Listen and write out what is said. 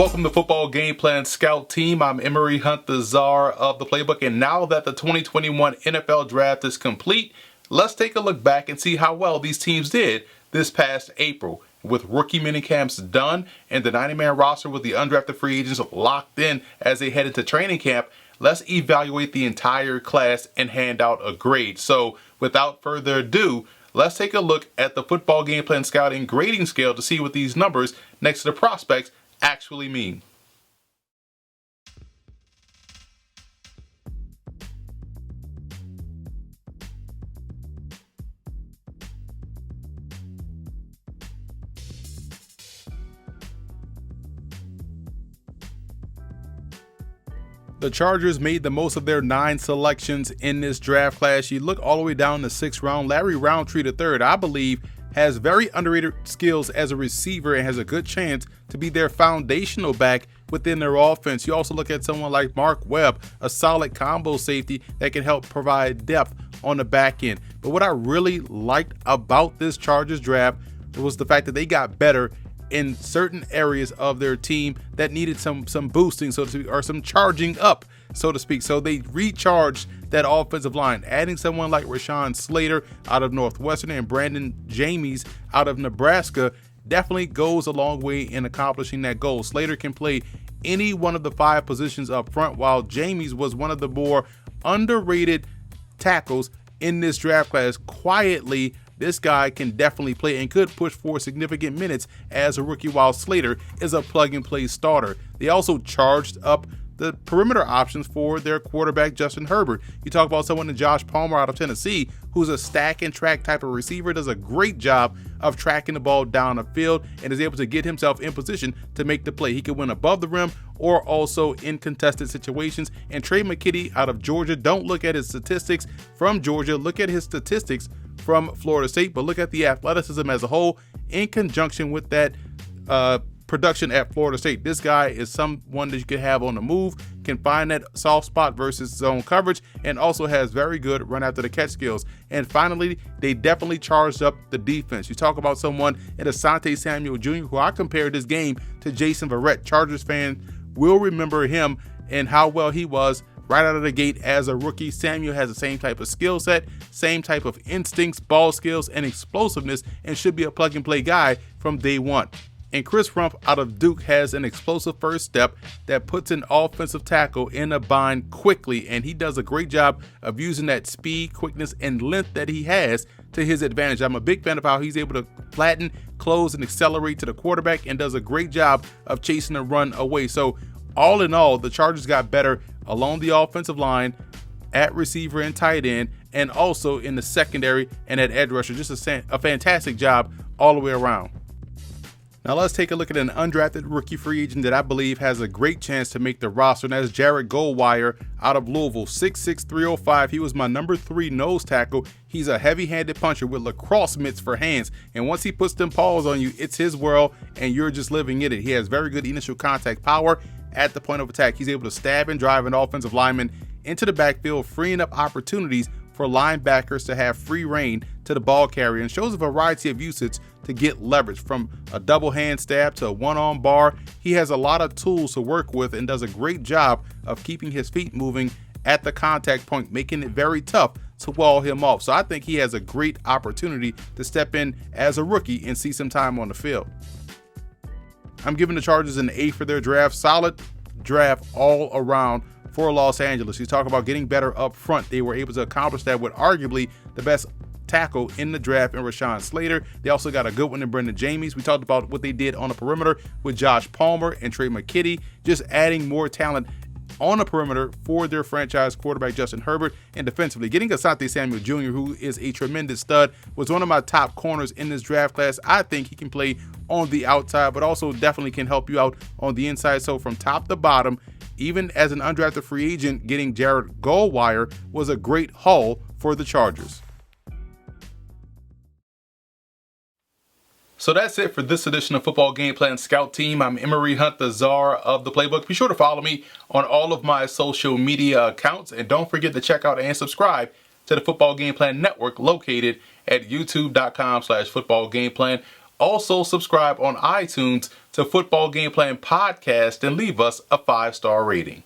Welcome to Football Game Plan Scout Team. I'm Emery Hunt, the czar of the playbook. And now that the 2021 NFL Draft is complete, let's take a look back and see how well these teams did this past April. With rookie minicamps done and the 90-man roster with the undrafted free agents locked in as they head into training camp, let's evaluate the entire class and hand out a grade. So without further ado, let's take a look at the Football Game Plan Scouting grading scale to see what these numbers next to the prospects actually mean. The Chargers made the most of their 9 selections in this draft class. You look all the way down the 6th round. Larry Roundtree III, I believe, has very underrated skills as a receiver and has a good chance to be their foundational back within their offense. You also look at someone like Mark Webb, a solid combo safety that can help provide depth on the back end. But what I really liked about this Chargers draft was the fact that they got better in certain areas of their team that needed some boosting, so to speak, or some charging up, so to speak. So they recharged that offensive line, adding someone like Rashawn Slater out of Northwestern and Brandon Jamies out of Nebraska definitely goes a long way in accomplishing that goal. Slater can play any one of the 5 positions up front, while Jamies was one of the more underrated tackles in this draft class. Quietly, this guy can definitely play and could push for significant minutes as a rookie, while Slater is a plug-and-play starter. They also charged up the perimeter options for their quarterback, Justin Herbert. You talk about someone in Josh Palmer out of Tennessee, who's a stack and track type of receiver, does a great job of tracking the ball down the field and is able to get himself in position to make the play. He can win above the rim or also in contested situations. And Trey McKitty out of Georgia, don't look at his statistics from Georgia, look at his statistics from Florida State, but look at the athleticism as a whole in conjunction with that production at Florida State. This guy is someone that you can have on the move, can find that soft spot versus zone coverage, and also has very good run after the catch skills. And finally, they definitely charged up the defense. You talk about someone in Asante Samuel Jr., who I compared this game to Jason Verrett. Chargers fans will remember him and how well he was right out of the gate as a rookie. Samuel has the same type of skill set, same type of instincts, ball skills, and explosiveness, and should be a plug-and-play guy from day one. And Chris Rumph out of Duke has an explosive first step that puts an offensive tackle in a bind quickly, and he does a great job of using that speed, quickness, and length that he has to his advantage. I'm a big fan of how he's able to flatten, close, and accelerate to the quarterback, and does a great job of chasing the run away. So all in all, the Chargers got better along the offensive line, at receiver and tight end, and also in the secondary and at edge rusher. Just a fantastic job all the way around. Now let's take a look at an undrafted rookie free agent that I believe has a great chance to make the roster, and that's Jared Goldwire out of Louisville, 6'6", 305. He was my number 3 nose tackle. He's a heavy-handed puncher with lacrosse mitts for hands, and once he puts them paws on you, it's his world, and you're just living in it. He has very good initial contact power at the point of attack. He's able to stab and drive an offensive lineman into the backfield, freeing up opportunities for linebackers to have free reign to the ball carrier, and shows a variety of usage to get leverage, from a double hand stab to a one-arm bar. He has a lot of tools to work with and does a great job of keeping his feet moving at the contact point, making it very tough to wall him off. So I think he has a great opportunity to step in as a rookie and see some time on the field. I'm giving the Chargers an A for their draft. Solid draft all around for Los Angeles. You talk about getting better up front. They were able to accomplish that with arguably the best tackle in the draft in Rashawn Slater. They also got a good one in Brandon Jamies. We talked about what they did on the perimeter with Josh Palmer and Trey McKitty, just adding more talent on the perimeter for their franchise quarterback, Justin Herbert. And defensively, getting Asante Samuel Jr., who is a tremendous stud, was one of my top corners in this draft class. I think he can play on the outside, but also definitely can help you out on the inside. So from top to bottom, even as an undrafted free agent, getting Jared Goldwire was a great haul for the Chargers. So that's it for this edition of Football Game Plan Scout Team. I'm Emery Hunt, the czar of the playbook. Be sure to follow me on all of my social media accounts, and don't forget to check out and subscribe to the Football Game Plan Network located at youtube.com/footballgameplan. Also subscribe on iTunes to Football Game Plan Podcast and leave us a 5-star rating.